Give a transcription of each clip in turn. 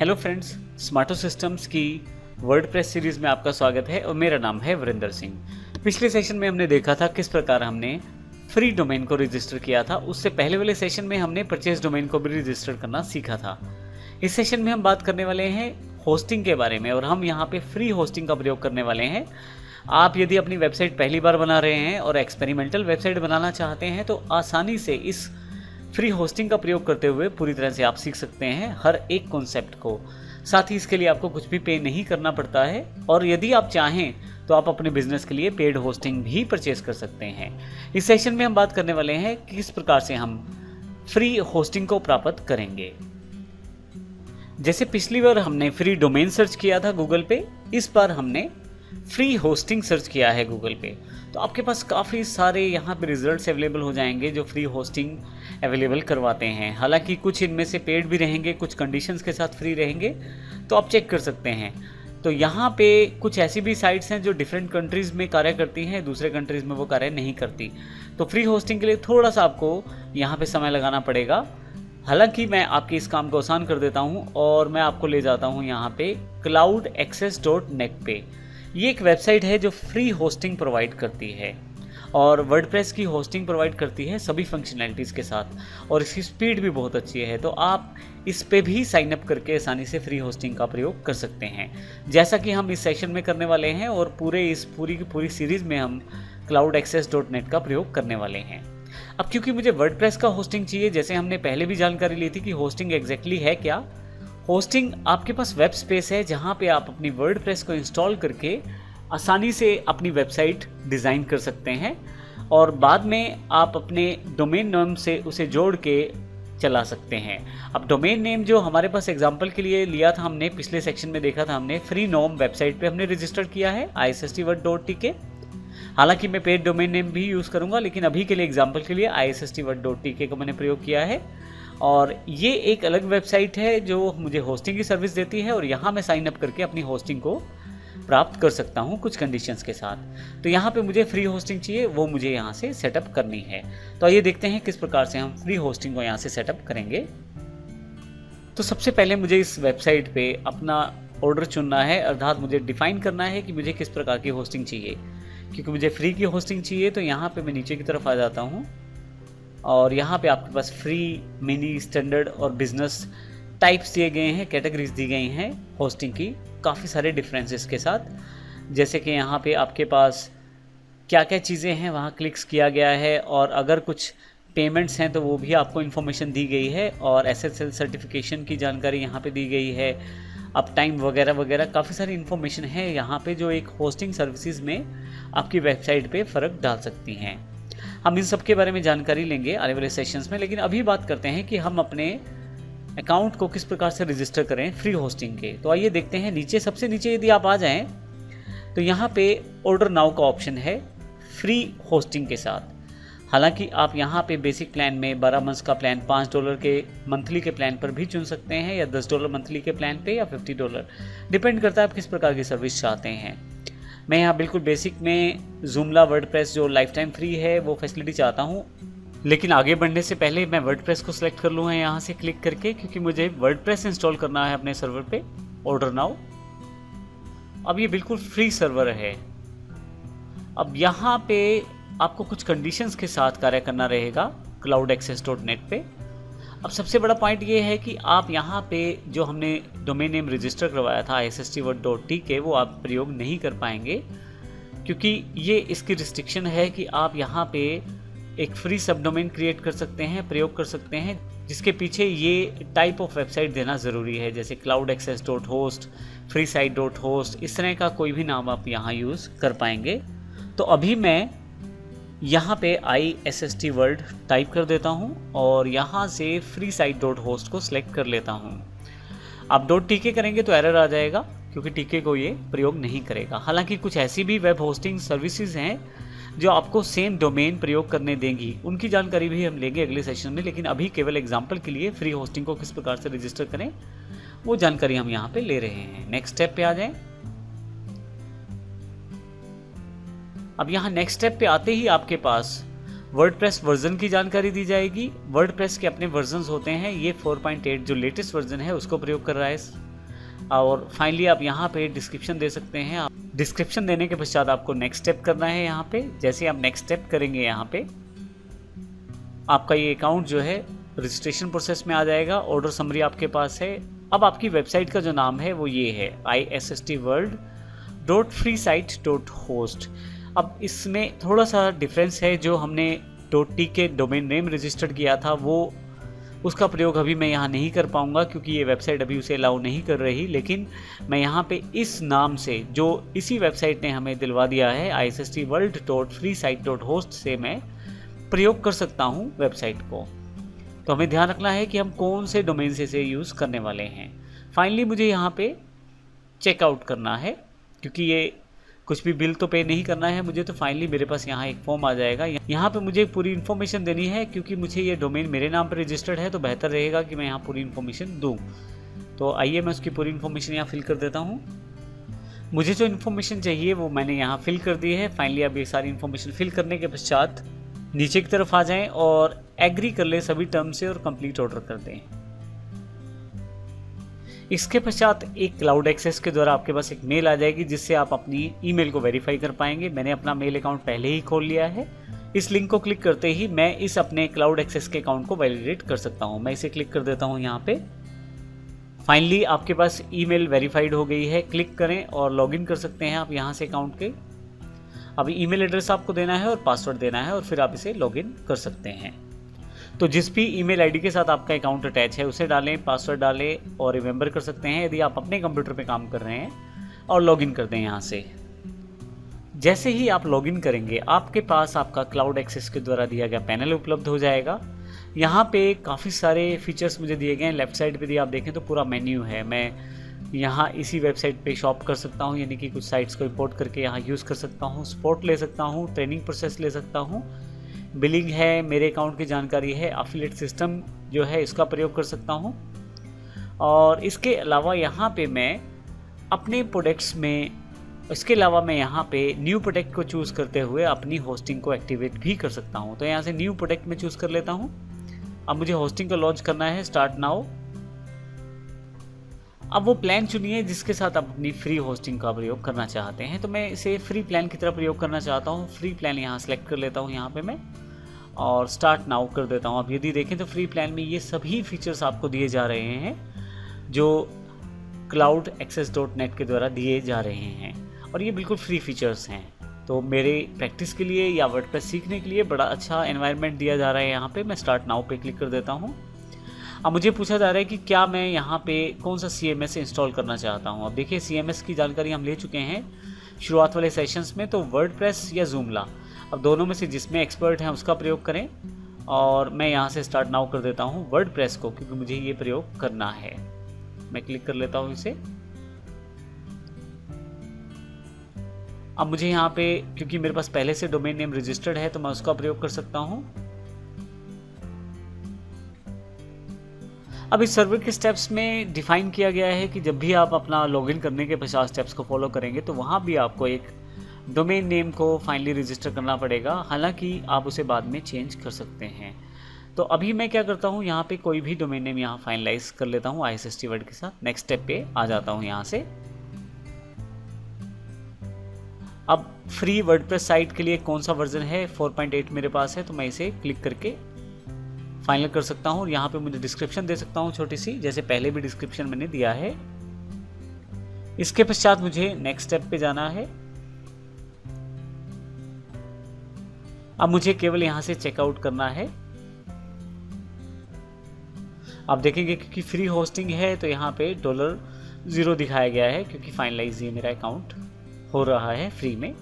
Hello friends, स्मार्टो systems की WordPress series में आपका स्वागत है और मेरा नाम है वरिंदर सिंह। पिछले सेशन में हमने देखा था किस प्रकार हमने फ्री डोमेन को रजिस्टर किया था। उससे पहले वाले सेशन में हमने परचेज डोमेन को भी रजिस्टर करना सीखा था। इस सेशन में हम बात करने वाले हैं होस्टिंग के बारे में और हम यहाँ पे फ्री होस्टिंग का प्रयोग करने वाले हैं। आप यदि अपनी वेबसाइट पहली बार बना रहे हैं और एक्सपेरिमेंटल वेबसाइट बनाना चाहते हैं तो आसानी से इस फ्री होस्टिंग का प्रयोग करते हुए पूरी तरह से आप सीख सकते हैं हर एक कॉन्सेप्ट को। साथ ही इसके लिए आपको कुछ भी पे नहीं करना पड़ता है और यदि आप चाहें तो आप अपने बिजनेस के लिए पेड होस्टिंग भी परचेज कर सकते हैं। इस सेशन में हम बात करने वाले हैं कि किस प्रकार से हम फ्री होस्टिंग को प्राप्त करेंगे। जैसे पिछली बार हमने फ्री डोमेन सर्च किया था गूगल पे, इस बार हमने फ्री होस्टिंग सर्च किया है गूगल पे। तो आपके पास काफ़ी सारे यहाँ पे रिजल्ट्स अवेलेबल हो जाएंगे जो फ्री होस्टिंग अवेलेबल करवाते हैं। हालांकि कुछ इनमें से पेड भी रहेंगे, कुछ कंडीशंस के साथ फ्री रहेंगे, तो आप चेक कर सकते हैं। तो यहाँ पे कुछ ऐसी भी साइट्स हैं जो डिफरेंट कंट्रीज़ में कार्य करती हैं, दूसरे कंट्रीज़ में वो कार्य नहीं करती। तो फ्री होस्टिंग के लिए थोड़ा सा आपको यहाँ पे समय लगाना पड़ेगा। हालांकि मैं आपके इस काम को आसान कर देता हूँ और मैं आपको ले जाता हूँ यहाँ पे cloudaccess.net पे। ये एक वेबसाइट है जो फ्री होस्टिंग प्रोवाइड करती है और वर्डप्रेस की होस्टिंग प्रोवाइड करती है सभी फंक्शनैलिटीज़ के साथ और इसकी स्पीड भी बहुत अच्छी है। तो आप इस पे भी साइन अप करके आसानी से फ्री होस्टिंग का प्रयोग कर सकते हैं, जैसा कि हम इस सेशन में करने वाले हैं और पूरी की पूरी सीरीज़ में हम cloudaccess.net का प्रयोग करने वाले हैं। अब क्योंकि मुझे वर्डप्रेस का होस्टिंग चाहिए, जैसे हमने पहले भी जानकारी ली थी कि होस्टिंग एग्जैक्टली है क्या। होस्टिंग आपके पास वेब स्पेस है जहां पे आप अपनी वर्डप्रेस को इंस्टॉल करके आसानी से अपनी वेबसाइट डिज़ाइन कर सकते हैं और बाद में आप अपने डोमेन नेम से उसे जोड़ के चला सकते हैं। अब डोमेन नेम जो हमारे पास एग्जांपल के लिए लिया था, हमने पिछले सेक्शन में देखा था, हमने फ्री नोम वेबसाइट पे हमने रजिस्टर किया है isstword.tk। हालांकि मैं पेड डोमेन नेम भी यूज़ करूंगा, लेकिन अभी के लिए एग्जांपल के लिए isstword.tk को मैंने प्रयोग किया है और ये एक अलग वेबसाइट है जो मुझे होस्टिंग की सर्विस देती है और यहाँ मैं साइन अप करके अपनी होस्टिंग को प्राप्त कर सकता हूँ कुछ कंडीशंस के साथ। तो यहाँ पे मुझे फ्री होस्टिंग चाहिए, वो मुझे यहाँ से सेटअप करनी है। तो आइए देखते हैं किस प्रकार से हम फ्री होस्टिंग को यहाँ से सेटअप करेंगे। तो सबसे पहले मुझे इस वेबसाइट पे अपना ऑर्डर चुनना है, अर्थात मुझे डिफाइन करना है कि मुझे किस प्रकार की होस्टिंग चाहिए। क्योंकि मुझे फ्री की होस्टिंग चाहिए तो यहाँ पे मैं नीचे की तरफ आ जाता हूँ और यहाँ पे आपके पास फ्री, मिनी, स्टैंडर्ड और बिजनेस टाइप्स दिए गए हैं, कैटेगरीज दी गई हैं होस्टिंग की काफ़ी सारे डिफरेंसेस के साथ। जैसे कि यहाँ पे आपके पास क्या क्या चीज़ें हैं वहाँ क्लिक्स किया गया है और अगर कुछ पेमेंट्स हैं तो वो भी आपको इन्फॉर्मेशन दी गई है और SSL सर्टिफिकेशन की जानकारी यहाँ पे दी गई है, अप टाइम वगैरह वगैरह काफ़ी सारी इन्फॉर्मेशन है यहाँ पे जो एक होस्टिंग सर्विसेज में आपकी वेबसाइट पे फ़र्क डाल सकती हैं। हम इन सब के बारे में जानकारी लेंगे आने वाले सेशंस में, लेकिन अभी बात करते हैं कि हम अपने अकाउंट को किस प्रकार से रजिस्टर करें फ्री होस्टिंग के। तो आइए देखते हैं। नीचे सबसे नीचे यदि आप आ जाएं तो यहाँ पे ऑर्डर नाउ का ऑप्शन है फ्री होस्टिंग के साथ। हालांकि आप यहाँ पे बेसिक प्लान में 12 मंथ्स का प्लान $5 के मंथली के प्लान पर भी चुन सकते हैं या $10 मंथली के प्लान पे या $50, डिपेंड करता है आप किस प्रकार की सर्विस चाहते हैं। मैं यहाँ बिल्कुल बेसिक में Joomla वर्डप्रेस जो लाइफ टाइम फ्री है वो फैसिलिटी चाहता हूँ, लेकिन आगे बढ़ने से पहले मैं वर्डप्रेस को सिलेक्ट कर लूँगा यहाँ से क्लिक करके, क्योंकि मुझे वर्डप्रेस इंस्टॉल करना है अपने सर्वर पे। Order now. अब ये बिल्कुल फ्री सर्वर है। अब यहाँ पे आपको कुछ कंडीशंस के साथ कार्य करना रहेगा cloudaccess.net पे। अब सबसे बड़ा पॉइंट ये है कि आप यहाँ पे जो हमने डोमेन नेम रजिस्टर करवाया था isstword.tk वो आप प्रयोग नहीं कर पाएंगे, क्योंकि ये इसकी रिस्ट्रिक्शन है कि आप यहाँ पे एक फ्री सब डोमेन क्रिएट कर सकते हैं, प्रयोग कर सकते हैं, जिसके पीछे ये टाइप ऑफ वेबसाइट देना ज़रूरी है, जैसे cloudaccess.host, freesite.host, इस तरह का कोई भी नाम आप यहाँ यूज़ कर पाएंगे। तो अभी मैं यहाँ पे isstword टाइप कर देता हूँ और यहाँ से freesite.host को सिलेक्ट कर लेता हूँ। आप .tk करेंगे तो एरर आ जाएगा, क्योंकि tk को ये प्रयोग नहीं करेगा। हालांकि कुछ ऐसी भी वेब होस्टिंग सर्विसेज हैं जो आपको सेम डोमेन प्रयोग करने देंगी, उनकी जानकारी भी हम लेंगे अगले सेशन में, लेकिन अभी केवल एग्जांपल के लिए फ्री होस्टिंग को किस प्रकार से रजिस्टर करें वो जानकारी हम यहाँ पे ले रहे हैं। नेक्स्ट स्टेप पे आ जाएं। अब यहाँ नेक्स्ट स्टेप पे आते ही आपके पास वर्डप्रेस वर्जन की जानकारी दी जाएगी। वर्डप्रेस के अपने वर्जन्स होते हैं, ये 4.8 जो लेटेस्ट वर्जन है उसको प्रयोग कर रहा है और फाइनली आप यहाँ पे डिस्क्रिप्शन दे सकते हैं। आप डिस्क्रिप्शन देने के पश्चात आपको नेक्स्ट स्टेप करना है। यहाँ पे जैसे आप नेक्स्ट स्टेप करेंगे, यहाँ पे आपका ये अकाउंट जो है रजिस्ट्रेशन प्रोसेस में आ जाएगा। ऑर्डर समरी आपके पास है। अब आपकी वेबसाइट का जो नाम है वो ये है istworld.freesite.host। अब इसमें थोड़ा सा डिफरेंस है। जो हमने .t के डोमेन नेम रजिस्टर्ड किया था वो उसका प्रयोग अभी मैं यहाँ नहीं कर पाऊँगा क्योंकि ये वेबसाइट अभी उसे अलाउ नहीं कर रही। लेकिन मैं यहाँ पे इस नाम से जो इसी वेबसाइट ने हमें दिलवा दिया है istworld.freesite.host से मैं प्रयोग कर सकता हूँ वेबसाइट को। तो हमें ध्यान रखना है कि हम कौन से डोमेन से इसे यूज़ करने वाले हैं। फाइनली मुझे यहाँ पे चेकआउट करना है क्योंकि ये कुछ भी बिल तो पे नहीं करना है मुझे। तो फाइनली मेरे पास यहाँ एक फॉर्म आ जाएगा। यहाँ पे मुझे पूरी इन्फॉर्मेशन देनी है क्योंकि मुझे ये डोमेन मेरे नाम पर रजिस्टर्ड है, तो बेहतर रहेगा कि मैं यहाँ पूरी इन्फॉर्मेशन दूँ। तो आइए मैं उसकी पूरी इन्फॉर्मेशन यहाँ फिल कर देता हूँ। मुझे जो इन्फॉर्मेशन चाहिए वो मैंने यहाँ फिल कर दी है। फाइनली अब ये सारी इन्फॉर्मेशन फिल करने के पश्चात नीचे की तरफ आ जाएं और एग्री कर ले सभी टर्म से और कंप्लीट ऑर्डर कर दें। इसके पश्चात एक क्लाउड एक्सेस के द्वारा आपके पास एक मेल आ जाएगी जिससे आप अपनी ईमेल को वेरीफाई कर पाएंगे। मैंने अपना मेल अकाउंट पहले ही खोल लिया है। इस लिंक को क्लिक करते ही मैं इस अपने क्लाउड एक्सेस के अकाउंट को वैलिडेट कर सकता हूं। मैं इसे क्लिक कर देता हूं यहाँ पे। फाइनली आपके पास ईमेल वेरीफाइड हो गई है। क्लिक करें और लॉगिन कर सकते हैं आप यहाँ से अकाउंट के। अभी ईमेल एड्रेस आपको देना है और पासवर्ड देना है और फिर आप इसे लॉगिन कर सकते हैं। तो जिस भी ईमेल आईडी के साथ आपका अकाउंट अटैच है उसे डालें, पासवर्ड डालें और रिमेंबर कर सकते हैं यदि आप अपने कंप्यूटर पे काम कर रहे हैं, और लॉगिन कर दें यहाँ से। जैसे ही आप लॉगिन करेंगे आपके पास आपका क्लाउड एक्सेस के द्वारा दिया गया पैनल उपलब्ध हो जाएगा। यहाँ पे काफ़ी सारे फीचर्स मुझे दिए गए हैं। लेफ्ट साइड पे यदि आप देखें तो पूरा मेन्यू है। मैं यहाँ इसी वेबसाइट पे शॉप कर सकता हूँ, यानी कि कुछ साइट्स को इंपोर्ट करके यहाँ यूज़ कर सकता हूँ। सपोर्ट ले सकता हूँ, ट्रेनिंग प्रोसेस ले सकता हूँ, बिलिंग है, मेरे अकाउंट की जानकारी है, एफिलिएट सिस्टम जो है इसका प्रयोग कर सकता हूँ। और इसके अलावा यहाँ पे मैं अपने प्रोडक्ट्स में मैं यहाँ पे न्यू प्रोडक्ट को चूज़ करते हुए अपनी होस्टिंग को एक्टिवेट भी कर सकता हूँ। तो यहाँ से न्यू प्रोडक्ट में चूज़ कर लेता हूँ। अब मुझे होस्टिंग को लॉन्च करना है, स्टार्ट नाउ। अब वो प्लान चुनिए जिसके साथ आप अपनी फ्री होस्टिंग का प्रयोग करना चाहते हैं। तो मैं इसे फ्री प्लान की तरह प्रयोग करना चाहता हूँ। फ्री प्लान यहाँ सेलेक्ट कर लेता हूँ यहाँ पे मैं, और स्टार्ट नाउ कर देता हूँ। अब यदि देखें तो फ्री प्लान में ये सभी फीचर्स आपको दिए जा रहे हैं जो cloudaccess.net के द्वारा दिए जा रहे हैं, और ये बिल्कुल फ्री फीचर्स हैं। तो मेरे प्रैक्टिस के लिए या वर्डप्रेस सीखने के लिए बड़ा अच्छा एनवायरनमेंट दिया जा रहा है यहाँ पे। मैं स्टार्ट नाउ पे क्लिक कर देता हूँ। अब मुझे पूछा जा रहा है कि क्या मैं यहाँ पे कौन सा CMS इंस्टॉल करना चाहता हूँ। अब देखिए CMS की जानकारी हम ले चुके हैं शुरुआत वाले सेशंस में, तो वर्डप्रेस या जूमला, अब दोनों में से जिसमें एक्सपर्ट हैं उसका प्रयोग करें। और मैं यहाँ से स्टार्ट नाउ कर देता हूँ वर्डप्रेस को क्योंकि मुझे ये प्रयोग करना है। मैं क्लिक कर लेता हूँ इसे। अब मुझे यहाँ पे क्योंकि मेरे पास पहले से डोमेन नेम रजिस्टर्ड है तो मैं उसका प्रयोग कर सकता हूँ। अब इस सर्वर के स्टेप्स में डिफाइन किया गया है कि जब भी आप अपना लॉगिन करने के 50 स्टेप्स को फॉलो करेंगे तो वहाँ भी आपको एक डोमेन नेम को फाइनली रजिस्टर करना पड़ेगा। हालांकि आप उसे बाद में चेंज कर सकते हैं। तो अभी मैं क्या करता हूँ, यहाँ पे कोई भी डोमेन नेम यहाँ फाइनलाइज कर लेता हूँ ISST वर्ड के साथ। नेक्स्ट स्टेप पे आ जाता हूँ यहाँ से। अब फ्री वर्डप्रेस साइट के लिए कौन सा वर्जन है, 4.8 मेरे पास है, तो मैं इसे क्लिक करके फाइनल कर सकता हूँ। यहाँ पे मुझे डिस्क्रिप्शन दे सकता हूँ छोटी सी, जैसे पहले भी डिस्क्रिप्शन मैंने दिया है। इसके पश्चात मुझे नेक्स्ट स्टेप पे जाना है। अब मुझे केवल यहाँ से चेकआउट करना है। आप देखेंगे क्योंकि फ्री होस्टिंग है तो यहाँ पे $0 दिखाया गया है क्योंकि फाइनलाइज ये मेरा अकाउंट हो रहा है फ्री में।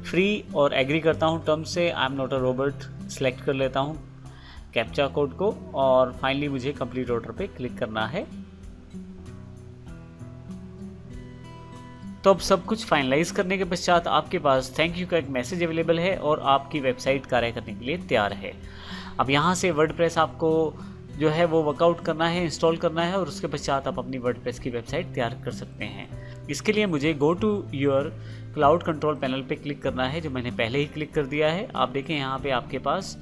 फ्री और एग्री करता हूँ टर्म से, I am not a robot select कर लेता हूँ कैप्चा कोड को, और फाइनली मुझे कंप्लीट ऑर्डर पे क्लिक करना है। तो अब सब कुछ फाइनलाइज करने के पश्चात आपके पास थैंक यू का एक मैसेज अवेलेबल है और आपकी वेबसाइट कार्य करने के लिए तैयार है। अब यहाँ से वर्डप्रेस आपको जो है वो वर्कआउट करना है, इंस्टॉल करना है, और उसके पश्चात आप अपनी वर्डप्रेस की वेबसाइट तैयार कर सकते हैं। इसके लिए मुझे go to your cloud control panel पे क्लिक करना है, जो मैंने पहले ही क्लिक कर दिया है। आप देखें यहाँ पे आपके पास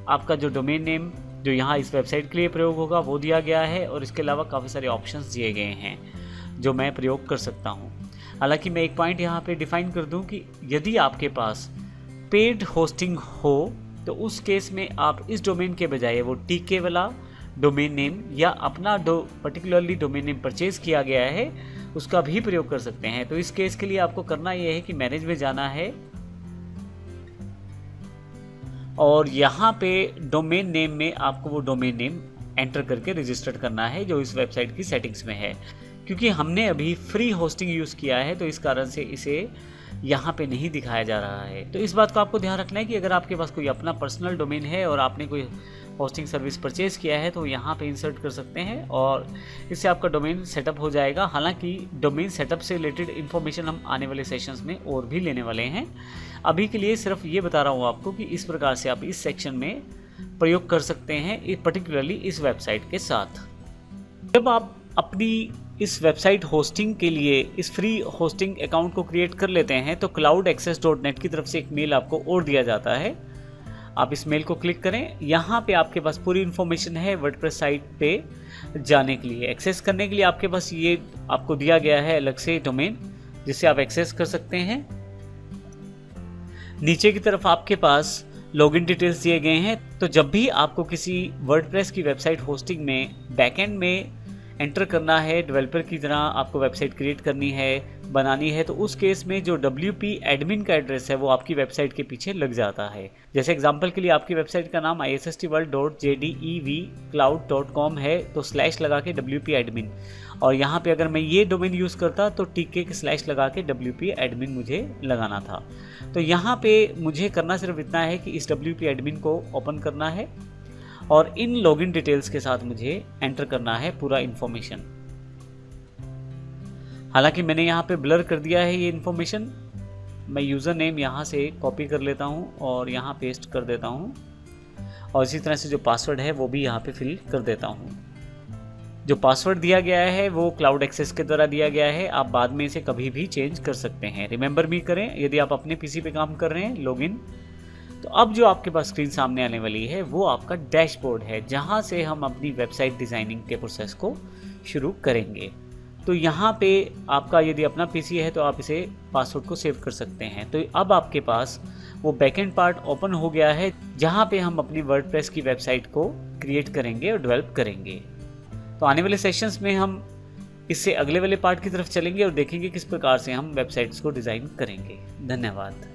आपका जो डोमेन नेम जो यहाँ इस वेबसाइट के लिए प्रयोग होगा वो दिया गया है, और इसके अलावा काफ़ी सारे ऑप्शंस दिए गए हैं। जो मैं प्रयोग कर सकता हूँ। हालांकि मैं एक पॉइंट यहाँ पे डिफाइन कर दूँ कि यदि आपके पास पेड होस्टिंग हो तो उस केस में आप इस डोमेन के बजाय वो टीके वाला डोमेन नेम या अपना पर्टिकुलरली डोमेन नेम परचेज किया गया है उसका भी प्रयोग कर सकते हैं। तो इस केस के लिए आपको करना यह है कि मैनेज में जाना है और यहाँ पे डोमेन नेम में आपको वो डोमेन नेम एंटर करके रजिस्टर करना है जो इस वेबसाइट की सेटिंग्स में है। क्योंकि हमने अभी फ्री होस्टिंग यूज़ किया है तो इस कारण से इसे यहाँ पे नहीं दिखाया जा रहा है। तो इस बात को आपको ध्यान रखना है कि अगर आपके पास कोई अपना पर्सनल डोमेन है और आपने कोई होस्टिंग सर्विस परचेज किया है तो यहाँ पे इंसर्ट कर सकते हैं और इससे आपका डोमेन सेटअप हो जाएगा। हालांकि डोमेन सेटअप से रिलेटेड इन्फॉर्मेशन हम आने वाले सेशंस में और भी लेने वाले हैं। अभी के लिए सिर्फ ये बता रहा हूँ आपको कि इस प्रकार से आप इस सेक्शन में प्रयोग कर सकते हैं, पर्टिकुलरली इस वेबसाइट के साथ। जब आप अपनी इस वेबसाइट होस्टिंग के लिए इस फ्री होस्टिंग अकाउंट को क्रिएट कर लेते हैं तो cloudaccess.net की तरफ से एक मेल आपको और दिया जाता है। आप इस मेल को क्लिक करें, यहाँ पे आपके पास पूरी इन्फॉर्मेशन है वर्डप्रेस साइट पे जाने के लिए। एक्सेस करने के लिए आपके पास ये आपको दिया गया है अलग से डोमेन जिससे आप एक्सेस कर सकते हैं। नीचे की तरफ आपके पास लॉगिन डिटेल्स दिए गए हैं। तो जब भी आपको किसी वर्डप्रेस की वेबसाइट होस्टिंग में बैकएंड में एंटर करना है, डेवलपर की तरह आपको वेबसाइट क्रिएट करनी है, बनानी है, तो उस केस में जो WP एडमिन का एड्रेस है वो आपकी वेबसाइट के पीछे लग जाता है। जैसे एग्जांपल के लिए आपकी वेबसाइट का नाम issstworld.jdevcloud.com है तो स्लैश लगा के WP एडमिन, और यहाँ पे अगर मैं ये डोमेन यूज़ करता तो टीके के स्लैश लगा के WP एडमिन मुझे लगाना था। तो यहाँ पे मुझे करना सिर्फ इतना है कि इस WP एडमिन को ओपन करना है और इन लॉगिन डिटेल्स के साथ मुझे एंटर करना है पूरा इन्फॉर्मेशन। हालांकि मैंने यहाँ पे ब्लर कर दिया है ये इन्फॉर्मेशन। मैं यूज़र नेम यहाँ से कॉपी कर लेता हूँ और यहाँ पेस्ट कर देता हूँ और इसी तरह से जो पासवर्ड है वो भी यहाँ पे फिल कर देता हूँ। जो पासवर्ड दिया गया है वो क्लाउड एक्सेस के द्वारा दिया गया है, आप बाद में इसे कभी भी चेंज कर सकते हैं। रिमेंबर भी करें यदि आप अपने पीसी पे काम कर रहे हैं लॉगिन। तो अब जो आपके पास स्क्रीन सामने आने वाली है वो आपका डैशबोर्ड है जहाँ से हम अपनी वेबसाइट डिज़ाइनिंग के प्रोसेस को शुरू करेंगे। तो यहाँ पे आपका यदि अपना पीसी है तो आप इसे पासवर्ड को सेव कर सकते हैं। तो अब आपके पास वो बैकएंड पार्ट ओपन हो गया है जहाँ पे हम अपनी वर्डप्रेस की वेबसाइट को क्रिएट करेंगे और डेवलप करेंगे। तो आने वाले सेशंस में हम इससे अगले वाले पार्ट की तरफ चलेंगे और देखेंगे किस प्रकार से हम वेबसाइट्स को डिज़ाइन करेंगे। धन्यवाद।